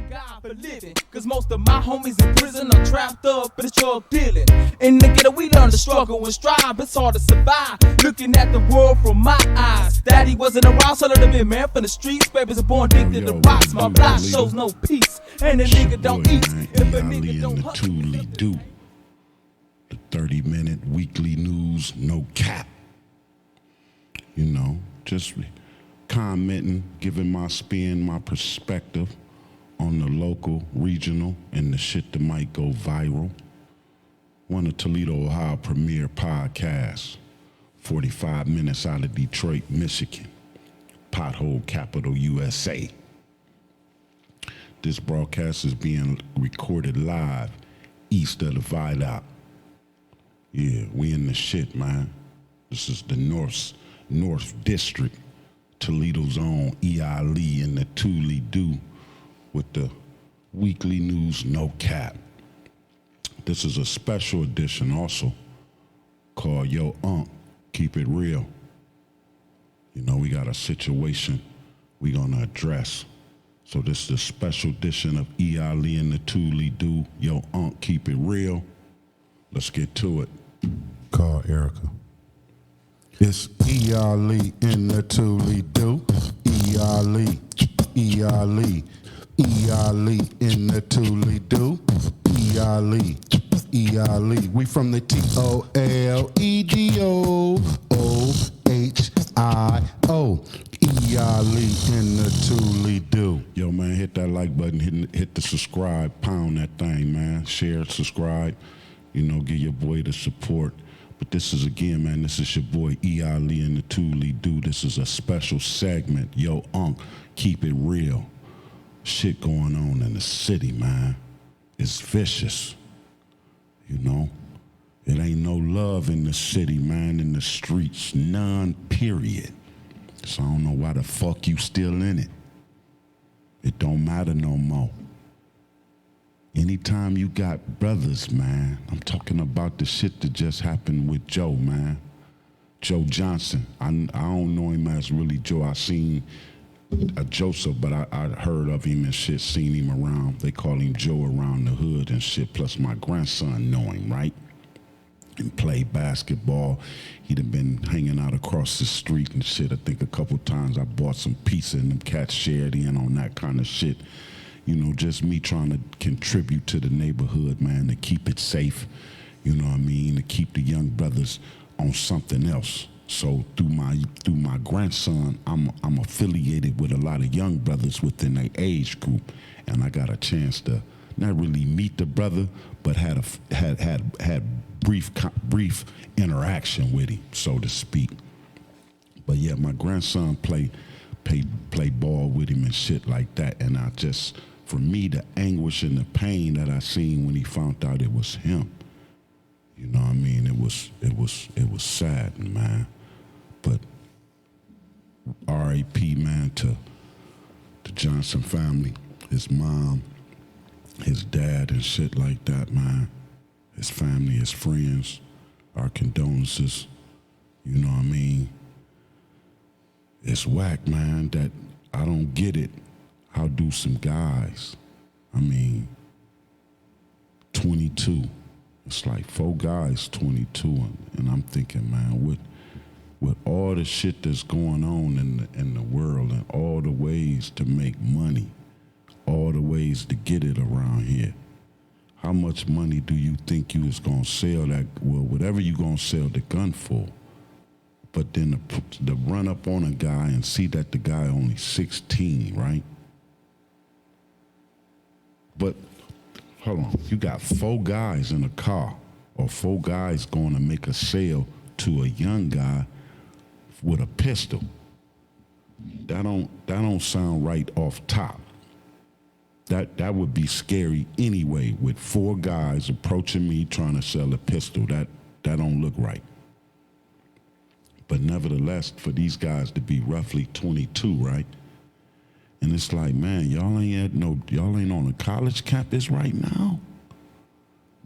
thank God for living. Cause most of my homies in prison are trapped up in the drug dealing. In the ghetto we learn to struggle and strive. It's hard to survive looking at the world from my eyes. Daddy wasn't around, so let him be man from the streets. Babies are born addicted to rocks. My block shows no peace, and the nigga don't eat. If a nigga don't hustle, ToLe'Do. The 30-minute weekly news, no cap. You know, just commenting, giving my spin, my perspective on the local, regional, and the shit that might go viral. One of Toledo, Ohio premier podcasts, 45 minutes out of Detroit, Michigan, pothole capital USA. This broadcast is being recorded live east of the viaduct. Yeah, we in the shit, man. This is the North District, Toledo's own E.Ali and the ToLe'Do with the weekly news, no cap. This is a special edition also called Yo Unc, Keep It Real. You know, we got a situation we gonna address. So this is a special edition of E.Ali and the ToLe'Do, Yo Unc, Keep It Real. Let's get to it. Call Erica. It's E.Ali in the ToLe'Do. E.Ali, E.Ali, E.Ali in the ToLe'Do. E.Ali, E.Ali. We from the ToLe'Do. Ohio. E.Ali in the ToLe'Do. Yo, man, hit that like button, hit the subscribe, pound that thing, man. Share, subscribe, you know, give your boy the support. But this is, again, man, this is your boy E.Ali and the ToLe'Do. This is a special segment. Yo, Unc, keep it real. Shit going on in the city, man. It's vicious, you know. It ain't no love in the city, man, in the streets. None, period. So I don't know why the fuck you still in it. It don't matter no more. Anytime you got brothers, man, I'm talking about the shit that just happened with Joe, man. Joe Johnson. I don't know him as really Joe. I seen a Joseph, but I heard of him and shit, seen him around. They call him Joe around the hood and shit. Plus my grandson know him, right? And played basketball. He'd have been hanging out across the street and shit. I think a couple times I bought some pizza and them cats shared in on that kind of shit. You know, just me trying to contribute to the neighborhood, man, to keep it safe, you know what I mean, to keep the young brothers on something else. So through my grandson, I'm affiliated with a lot of young brothers within their age group, and I got a chance to not really meet the brother, but had brief interaction with him, so to speak. But yeah, my grandson play ball with him and shit like that, and I just, for me, the anguish and the pain that I seen when he found out it was him, you know what I mean? It was sad, man. But R.A.P. man to the Johnson family, his mom, his dad, and shit like that, man. His family, his friends, our condolences. You know what I mean? It's whack, man, that I don't get it. How do some guys, I mean, 22. It's like 4 guys, 22, and I'm thinking, man, with all the shit that's going on in the world and all the ways to make money, all the ways to get it around here, how much money do you think you was gonna sell that? Well, whatever you gonna sell the gun for. But then the run up on a guy and see that the guy only 16, right? But hold on, you got 4 guys in a car, or 4 guys going to make a sale to a young guy with a pistol. That don't sound right off top. That would be scary anyway, with 4 guys approaching me trying to sell a pistol. That don't look right. But nevertheless, for these guys to be roughly 22, right? And it's like, man, y'all ain't on a college campus right now.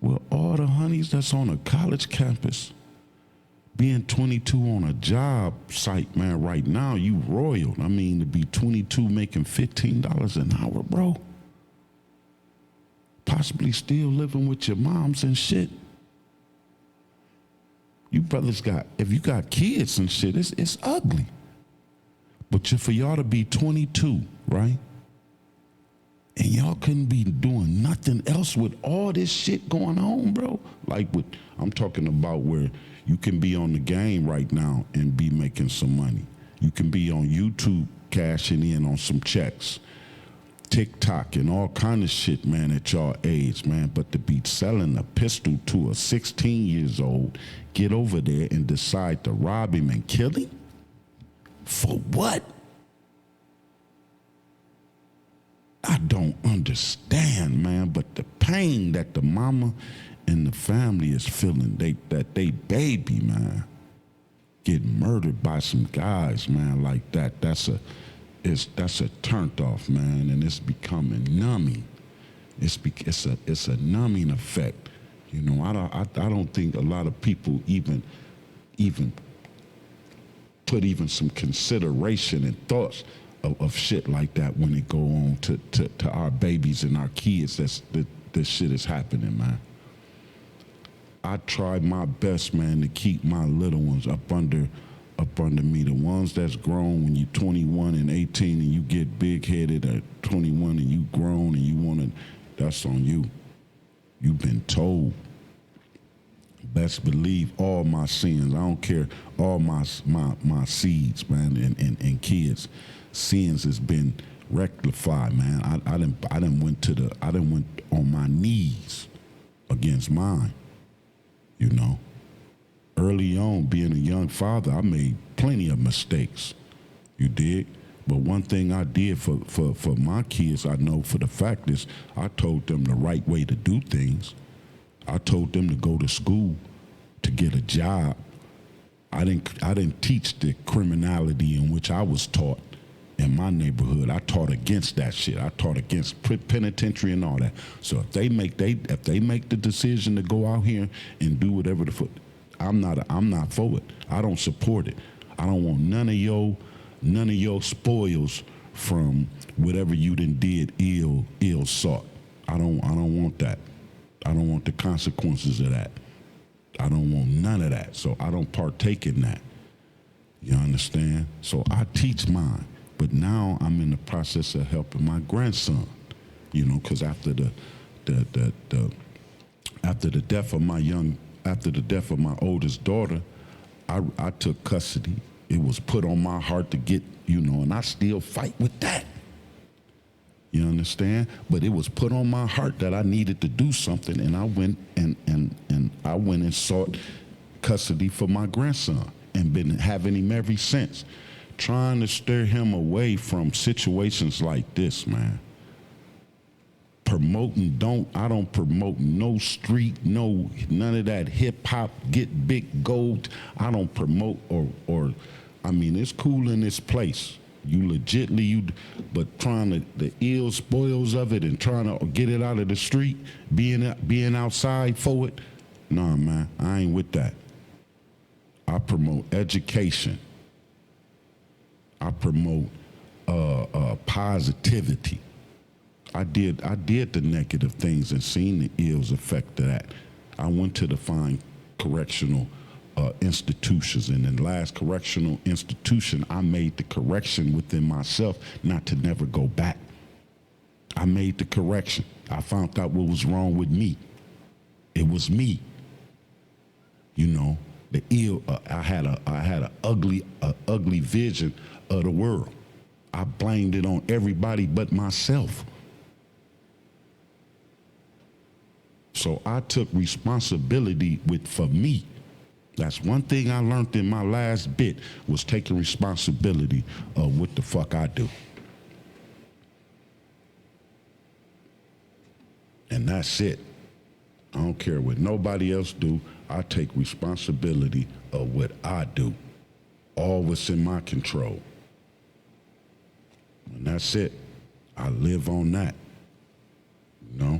Well, all the honeys that's on a college campus, being 22 on a job site, man, right now, you royal. I mean, to be 22 making $15 an hour, bro. possibly still living with your moms and shit. You brothers if you got kids and shit, it's ugly. But for y'all to be 22, right? And y'all couldn't be doing nothing else with all this shit going on, bro. Like I'm talking about where you can be on the game right now and be making some money. You can be on YouTube cashing in on some checks. TikTok and all kind of shit, man, at y'all age, man. But to be selling a pistol to a 16 years old, get over there and decide to rob him and kill him? For what? I don't understand, man, but the pain that the mama and the family is feeling, that they baby, man, get murdered by some guys, man, like that's a turned off, man, and it's becoming numbing. It's a numbing effect. You know, I don't think a lot of people even put even some consideration and thoughts of shit like that when it go on to our babies and our kids. This shit is happening, man. I try my best, man, to keep my little ones up under me. The ones that's grown when you're 21 and 18 and you get big-headed at 21 and you grown and you want to, that's on you. You've been told. Best believe all my sins. I don't care, all my seeds, man, and kids. Sins has been rectified, man. I done went on my knees against mine, you know. Early on, being a young father, I made plenty of mistakes, you dig? But one thing I did for my kids, I know for the fact is, I told them the right way to do things. I told them to go to school, to get a job. I didn't teach the criminality in which I was taught in my neighborhood. I taught against that shit. I taught against penitentiary and all that. So if they make the decision to go out here and do whatever the fuck, I'm not for it. I don't support it. I don't want none of your spoils from whatever you done did ill sought. I don't want that. I don't want the consequences of that. I don't want none of that. So I don't partake in that. You understand? So I teach mine. But now I'm in the process of helping my grandson, you know, because after the death of my oldest daughter, I took custody. It was put on my heart to get, you know, and I still fight with that. You understand? But it was put on my heart that I needed to do something, and I went and sought custody for my grandson and been having him ever since. Trying to steer him away from situations like this, man. I don't promote no street, none of that hip hop, get big gold. I don't promote or I mean, it's cool in this place. But trying to, the ill spoils of it and trying to get it out of the street, being outside for it, nah, man, I ain't with that. I promote education. I promote positivity. I did the negative things and seen the ills effect of that. I went to the fine correctional institutions, and in the last correctional institution, I made the correction within myself not to never go back. I made the correction. I found out what was wrong with me. It was me. You know, the ill. I had a ugly vision of the world. I blamed it on everybody but myself. So I took responsibility for me. That's one thing I learned in my last bit, was taking responsibility of what the fuck I do. And that's it. I don't care what nobody else do. I take responsibility of what I do. All what's in my control. And that's it. I live on that. You know?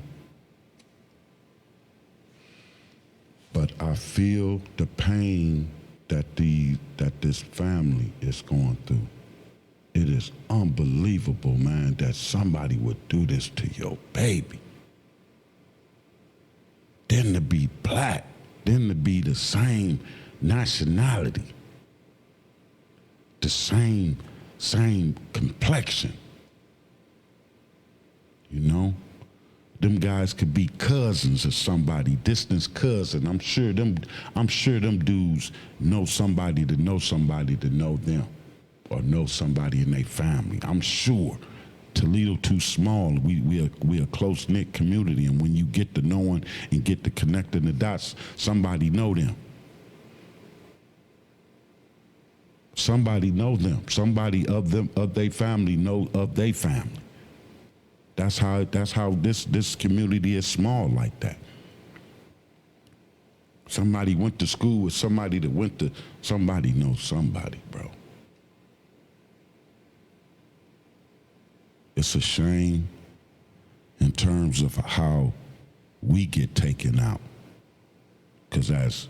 But I feel the pain that this family is going through. It is unbelievable, man, that somebody would do this to your baby. then to be black, then to be the same nationality, the same complexion. You know? Them guys could be cousins of somebody, distant cousin. I'm sure them dudes know somebody to know somebody to know them, or know somebody in their family. I'm sure. Toledo too small. We a close-knit community, and when you get to knowing and get to connecting the dots, somebody know them. Somebody know them. Somebody of their family know of their family. That's how this community is small like that. Somebody went to school with somebody that went to somebody knows somebody, bro. It's a shame in terms of how we get taken out. Because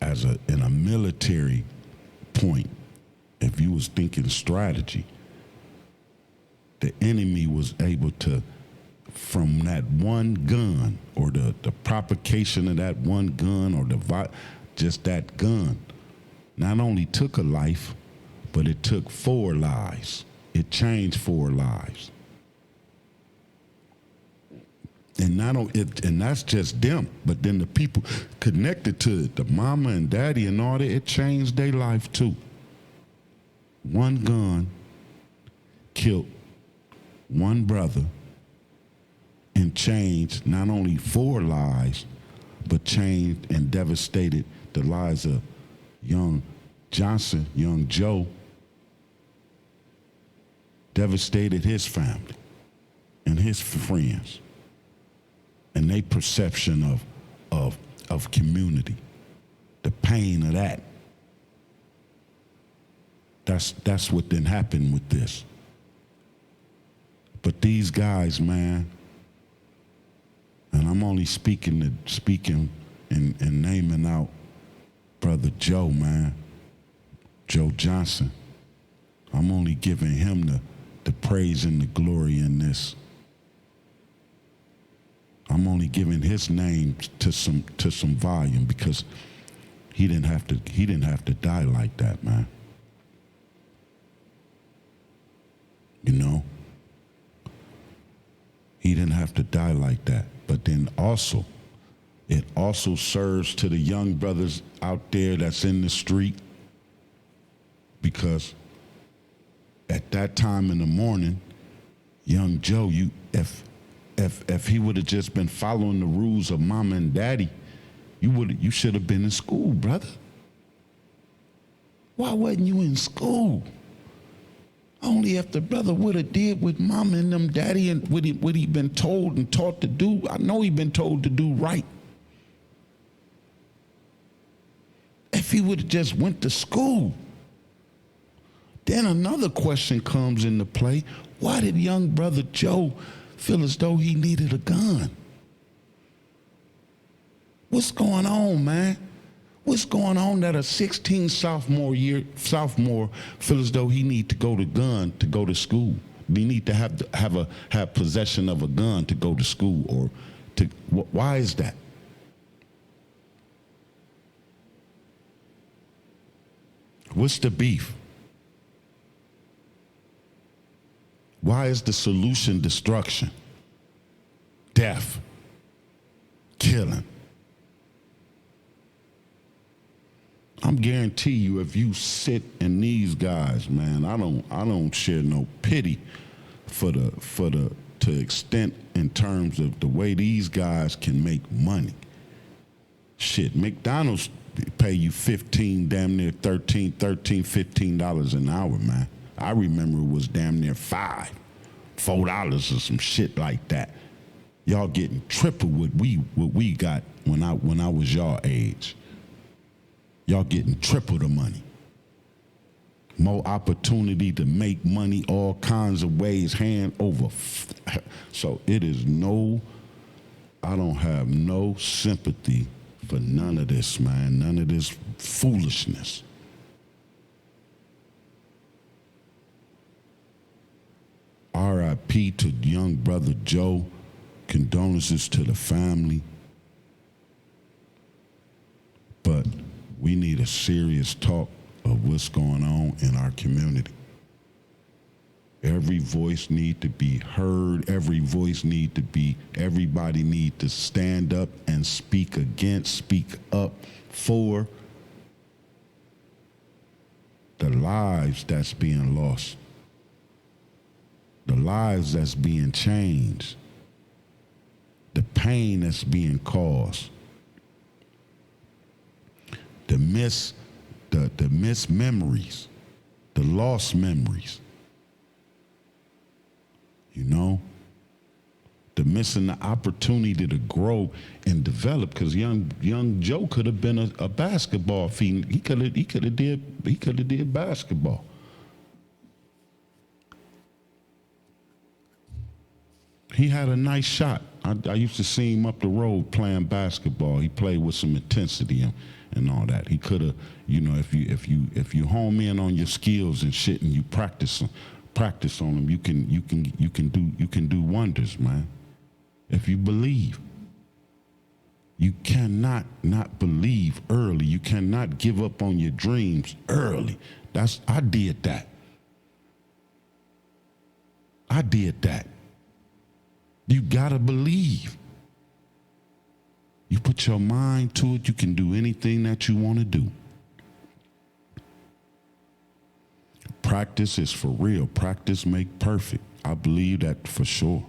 in a military point, if you was thinking strategy, the enemy was able to, from that one gun, or the propagation of that one gun, or just that gun, not only took a life, but it took 4 lives. It changed 4 lives. And that's just them. But then the people connected to it, the mama and daddy and all that, it changed their life too. One gun killed one brother and changed not only 4 lives, but changed and devastated the lives of young Johnson, young Joe, devastated his family and his friends and their perception of community, the pain of that. That's what then happened with this. But these guys, man, and I'm only speaking and naming out Brother Joe, man, Joe Johnson. I'm only giving him the praise and the glory in this. I'm only giving his name to some volume, because he didn't have to die like that, man. You know? He didn't have to die like that. But then also, it also serves to the young brothers out there that's in the street, because at that time in the morning, young Joe, if he would have just been following the rules of mama and daddy, you should have been in school, brother. Why wasn't you in school? Only if the brother would have did with mama and them daddy and what he been told and taught to do. I know he been told to do right. If he would have just went to school. Then another question comes into play. Why did young brother Joe feel as though he needed a gun? What's going on, man? What's going on that a 16 sophomore feel as though he need to go to school? He need to have possession of a gun to go to school, or why is that? What's the beef? Why is the solution destruction, death, killing? I'm guarantee you, if you sit in these guys, man, I don't share no pity to extent in terms of the way these guys can make money. Shit, McDonald's pay you damn near $15 an hour, man. I remember it was damn near $4 or some shit like that. Y'all getting triple what we got when I was y'all age. Y'all getting triple the money. More opportunity to make money all kinds of ways, hand over. So it is I don't have no sympathy for none of this, man. None of this foolishness. R.I.P. to young brother Joe. Condolences to the family. But we need a serious talk of what's going on in our community. Every voice need to be heard. Everybody need to stand up and speak against, speak up for the lives that's being lost, the lives that's being changed, the pain that's being caused, the missed memories, the lost memories. You know, the missing the opportunity to grow and develop. Because young Joe could have been a basketball fiend. He could have did basketball. He had a nice shot. I used to see him up the road playing basketball. He played with some intensity and all that. He could have, you know, if you home in on your skills and shit and you practice on them, you can do wonders, man. If you believe. You cannot not believe early. You cannot give up on your dreams early. I did that. You gotta believe. You put your mind to it, you can do anything that you want to do. Practice is for real. Practice make perfect. I believe that for sure.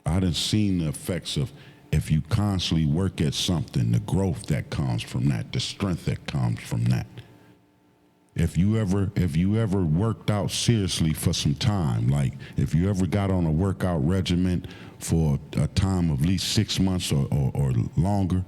I done seen the effects of if you constantly work at something, the growth that comes from that, the strength that comes from that. If you ever worked out seriously for some time, like if you ever got on a workout regimen for a time of at least 6 months or longer,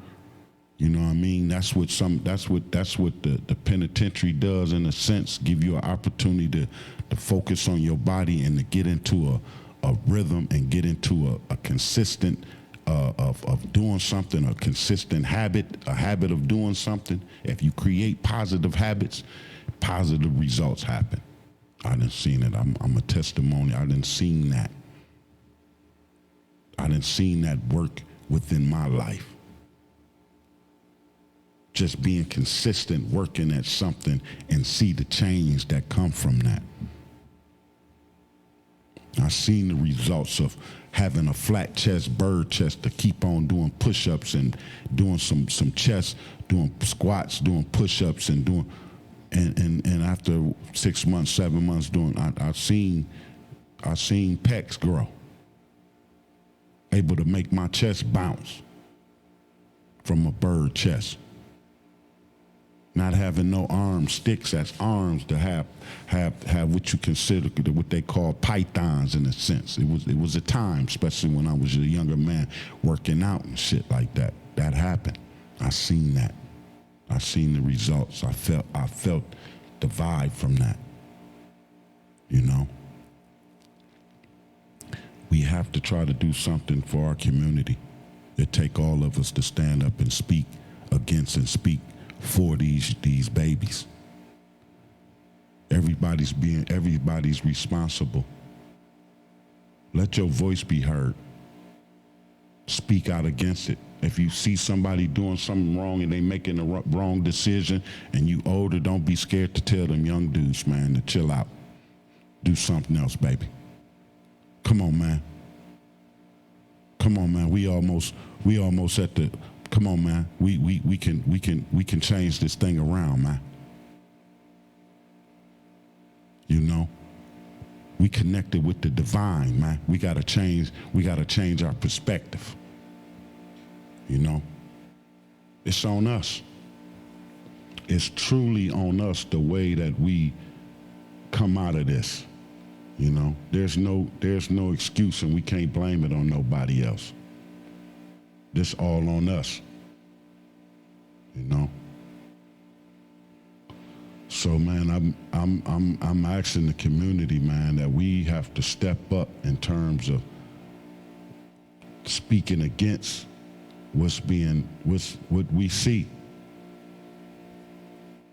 you know what I mean? That's what the penitentiary does, in a sense, give you an opportunity to focus on your body and to get into a rhythm and get into a consistent of doing something, a consistent habit, a habit of doing something. If you create positive habits, positive results happen. I done seen it. I'm a testimony. I done seen that. I done seen that work within my life. Just being consistent, working at something, and see the change that come from that. I've seen the results of having a flat chest, bird chest, to keep on doing push-ups and doing some chest, doing squats, doing push-ups, and doing, and after 6 months, 7 months doing, I've seen pecs grow, able to make my chest bounce from a bird chest. Not having no arm sticks as arms, to have what you consider, what they call pythons, in a sense. It was a time, especially when I was a younger man, working out and shit like that. That happened. I seen that. I seen the results. I felt the vibe from that. You know? We have to try to do something for our community. It take all of us to stand up and speak against and speak for these babies. Everybody's responsible. Let your voice be heard. Speak out against it. If you see somebody doing something wrong and they making a wrong decision and you older, don't be scared to tell them young dudes, man, to chill out. Do something else, baby. Come on, man. Come on, man. We almost at the. Come on, man. We can change this thing around, man. You know, we connected with the divine, man. We gotta change our perspective. You know, it's on us. It's truly on us, the way that we come out of this. You know, there's no excuse, and we can't blame it on nobody else. This all on us. You know. So, man, I'm asking the community, man, that we have to step up in terms of speaking against what we see.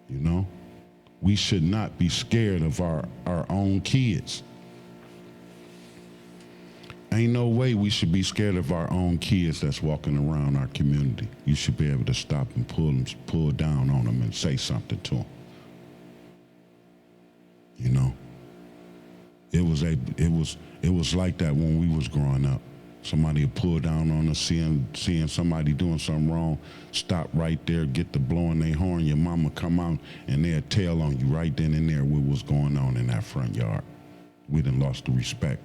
You know, we should not be scared of our own kids. Ain't no way we should be scared of our own kids that's walking around our community. You should be able to stop and pull down on them and say something to them. You know, it was like that when we was growing up. Somebody would pull down on us, seeing somebody doing something wrong, stop right there, get to blowing their horn. Your mama come out and they'll tell on you right then and there what was going on in that front yard. We done lost the respect.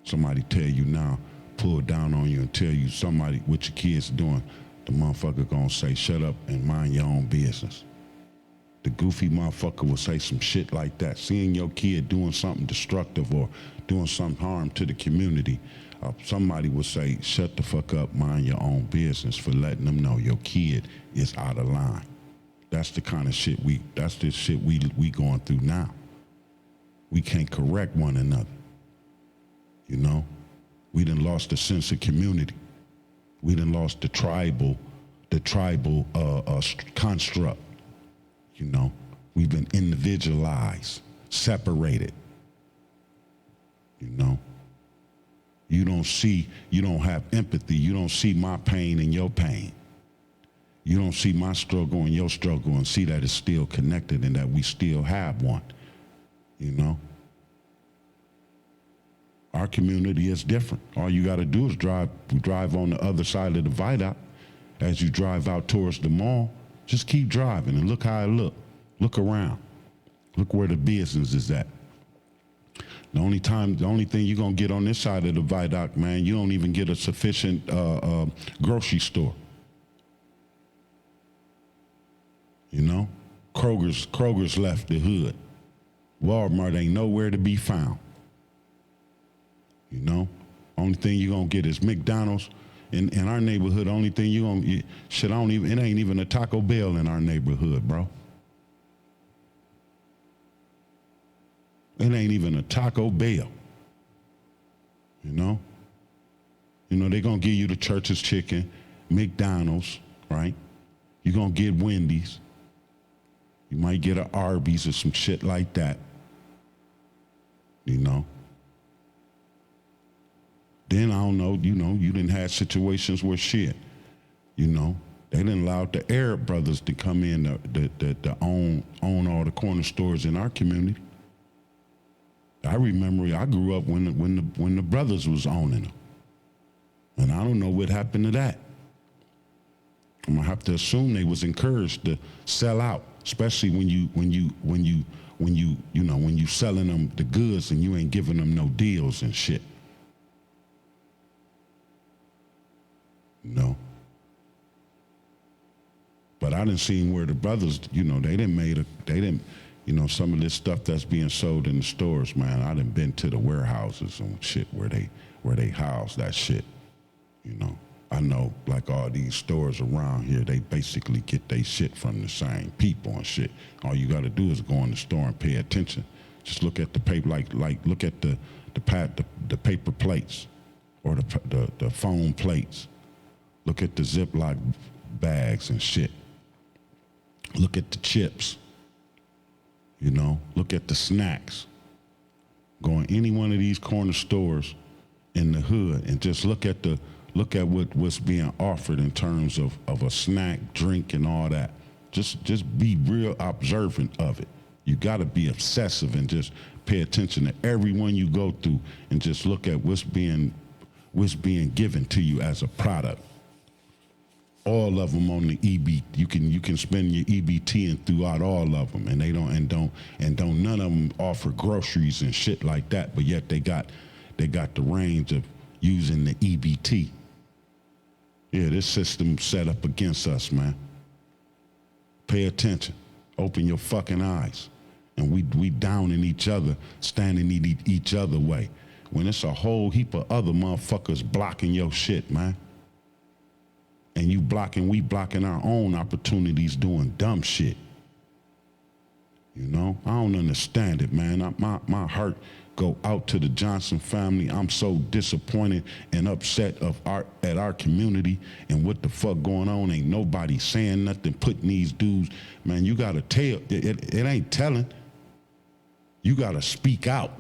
Somebody tell you now, pull down on you and tell you somebody what your kids doing, the motherfucker gonna say, shut up and mind your own business. The goofy motherfucker will say some shit like that. Seeing your kid doing something destructive or doing some harm to the community, somebody will say, shut the fuck up, mind your own business, for letting them know your kid is out of line. That's the kind of shit we going through now. We can't correct one another. You know, we done lost a sense of community. We done lost the tribal construct. You know, we've been individualized, separated. You know, you don't have empathy. You don't see my pain and your pain. You don't see my struggle and your struggle and see that it's still connected and that we still have one. You know? Our community is different. All you got to do is drive on the other side of the viaduct. As you drive out towards the mall, just keep driving and look how it look. Look around. Look where the business is at. The only thing you're going to get on this side of the viaduct, man, you don't even get a sufficient grocery store. You know? Kroger's left the hood. Walmart ain't nowhere to be found. You know, only thing you're gonna get is McDonald's. In our neighborhood, only thing you're gonna it ain't even a Taco Bell in our neighborhood, bro. It ain't even a Taco Bell. You know, they're gonna give you the Church's chicken, McDonald's, right? You're gonna get Wendy's. You might get an Arby's or some shit like that. You know. Then I don't know, you didn't have situations where shit, they didn't allow the Arab brothers to come in to own all the corner stores in our community. I remember I grew up when the brothers was owning them, and I don't know what happened to that. I'm gonna have to assume they was encouraged to sell out, especially when you selling them the goods and you ain't giving them no deals and shit. No. But I didn't see where the brothers, they didn't, some of this stuff that's being sold in the stores, man. I done been to the warehouses and shit where they house that shit. I know like all these stores around here, they basically get their shit from the same people and shit. All you gotta do is go in the store and pay attention. Just look at the paper, like look at the paper plates or the foam plates. Look at the Ziploc bags and shit. Look at the chips. Look at the snacks. Go in any one of these corner stores in the hood and just look at what's being offered in terms of a snack, drink, and all that. Just be real observant of it. You gotta be obsessive and just pay attention to everyone you go through and just look at what's being given to you as a product. All of them on the EBT. You can spend your EBT and throughout all of them, and don't none of them offer groceries and shit like that. But yet they got the range of using the EBT. Yeah, this system set up against us, man. Pay attention. Open your fucking eyes. And we downing each other, standing in each other way. When it's a whole heap of other motherfuckers blocking your shit, man. And we blocking our own opportunities doing dumb shit. I don't understand it, man. My heart go out to the Johnson family. I'm so disappointed and upset at our community and what the fuck going on. Ain't nobody saying nothing, putting these dudes, man, you gotta tell, it ain't telling. You gotta speak out.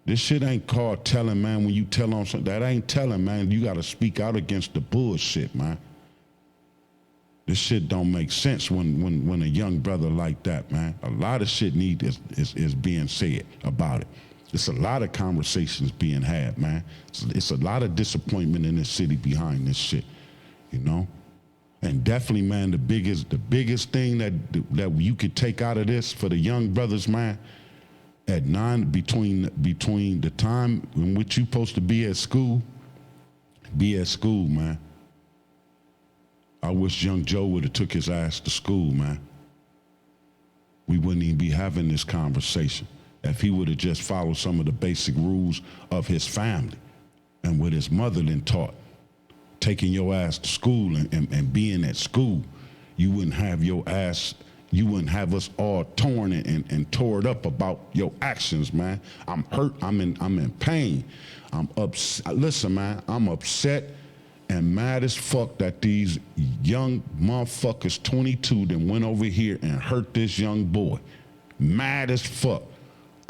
This shit ain't called telling, man. When you tell on something, that ain't telling, man. You got to speak out against the bullshit, man. This shit don't make sense when a young brother like that, man. A lot of shit is being said about it. It's a lot of conversations being had, man. It's a lot of disappointment in this city behind this shit, you know? And definitely, man, the biggest thing that you could take out of this for the young brothers, man, at between the time in which you supposed to be at school, man. I wish young Joe would have took his ass to school, man. We wouldn't even be having this conversation if he would have just followed some of the basic rules of his family and what his mother then taught. Taking your ass to school and being at school, you wouldn't have us all torn and tore up about your actions, man. I'm hurt, I'm in pain. I'm upset. Listen, man, I'm upset and mad as fuck that these young motherfuckers, 22, then went over here and hurt this young boy. Mad as fuck.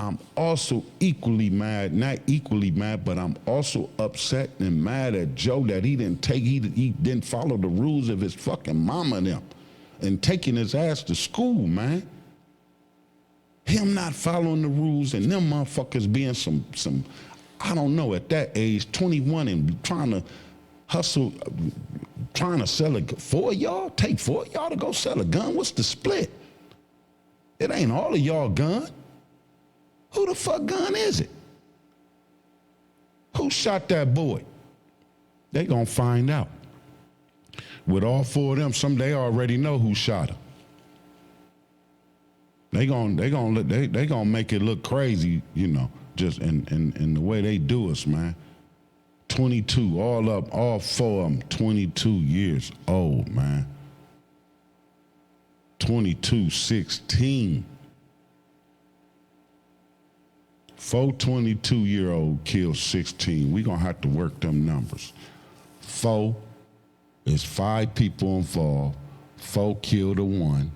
I'm also equally mad, not equally mad, but I'm also upset and mad at Joe that he didn't follow the rules of his fucking mama and them and taking his ass to school, man. Him not following the rules and them motherfuckers being some I don't know, at that age, 21 and trying to hustle, trying to sell four of y'all to go sell a gun. What's the split? It ain't all of y'all gun. Who the fuck gun is it? Who shot that boy? They gonna find out. With all four of them, they already know who shot him. They gonna make it look crazy, you know, just in the way they do us, man. 22, all four of them, 22 years old, man. 22, 16. 4 22-year-old killed 16. We gonna have to work them numbers. 4 is 5 people involved. 4 killed a 1.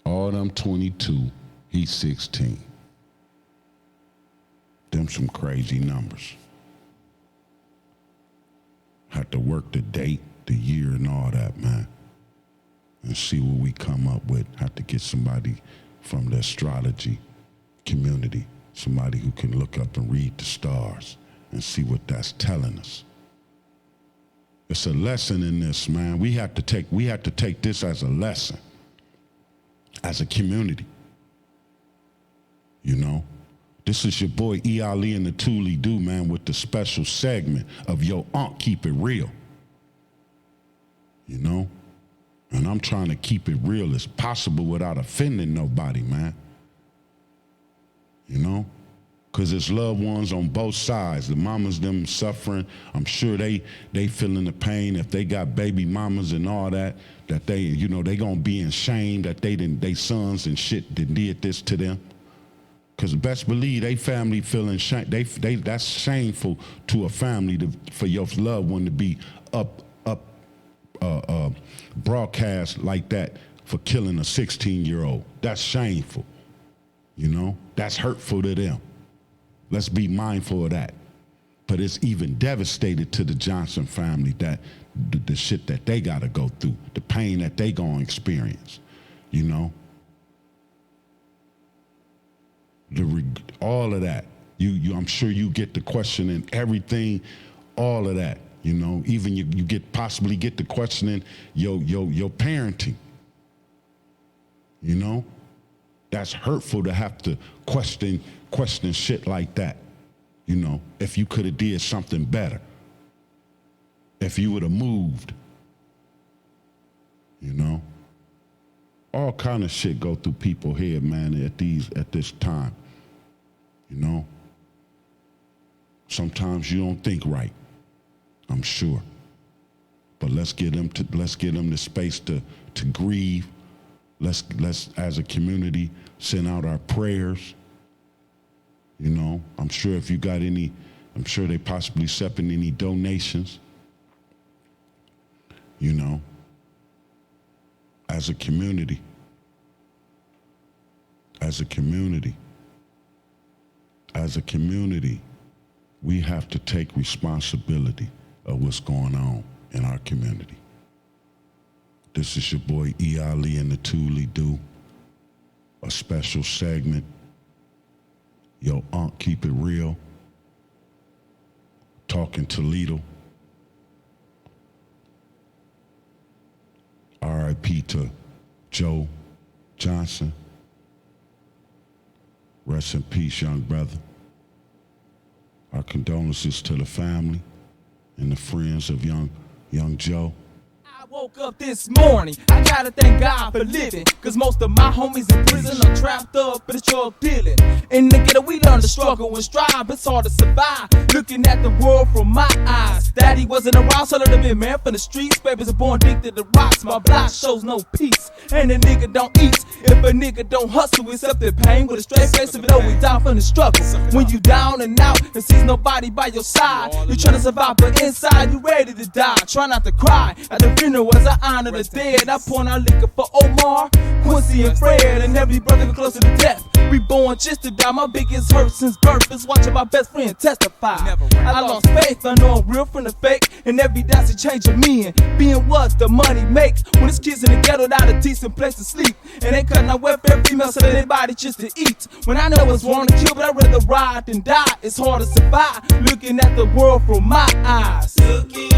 All them 22, he's 16. Them some crazy numbers. Have to work the date, the year, and all that, man. And see what we come up with. Have to get somebody from the astrology community, somebody who can look up and read the stars and see what that's telling us. It's a lesson in this, man. We have to take this as a lesson, as a community. You know, this is your boy E.Ali and the ToLe'Do, man, with the special segment of Yo Unc Keep It Real. You know, and I'm trying to keep it real as possible without offending nobody, man. You know, because it's loved ones on both sides. The mamas, them suffering. I'm sure they feeling the pain. If they got baby mamas and all that they, you know, they gonna be ashamed that they sons and shit that did this to them. Because best believe they family feeling shame. That's shameful to a family for your loved one to be broadcast like that for killing a 16-year-old. That's shameful. You know, that's hurtful to them. Let's be mindful of that. But it's even devastated to the Johnson family that the shit that they gotta go through, the pain that they gonna experience, you know? All of that. I'm sure you get the questioning everything, all of that, you know? Even you possibly get the questioning your parenting, you know? That's hurtful to have to question shit like that. You know, if you could have did something better. If you would have moved. You know? All kind of shit go through people's head, man, at this time. You know? Sometimes you don't think right. I'm sure. But let's get them the space to grieve. Let's as a community send out our prayers. You know, I'm sure if you got any, I'm sure they possibly accepting any donations. You know, as a community. as a community, we have to take responsibility of what's going on in our community. This is your boy E.Ali and the ToLe'Do, a special segment. Yo, keep it real. Talking Toledo. R.I.P. to Joe Johnson. Rest in peace, young brother. Our condolences to the family and the friends of young Joe. I woke up this morning, I gotta thank God for living, cause most of my homies in prison are trapped up in the drug dealing. In the ghetto we learn to struggle and strive, it's hard to survive, looking at the world from my eyes. Daddy wasn't around, so let him be man from the streets. Babies are born addicted to rocks, my block shows no peace, and a nigga don't eat if a nigga don't hustle, accept the pain with a straight face. If it always down from the struggle, when you down and out and sees nobody by your side, you tryna survive but inside you ready to die. Try not to cry at the funeral as I honor the dead. I pour out liquor for Omar, Quincy, and Fred, and every brother closer to death. We born just to die. My biggest hurt since birth is watching my best friend testify. I lost faith, I know I'm real from the fake, and every dance a change of me and being what the money makes. When it's kids in the ghetto without a decent place to sleep, and they cutting out welfare females so that they body just to eat. When I know it's wrong to kill, but I'd rather ride than die. It's hard to survive looking at the world from my eyes. Looking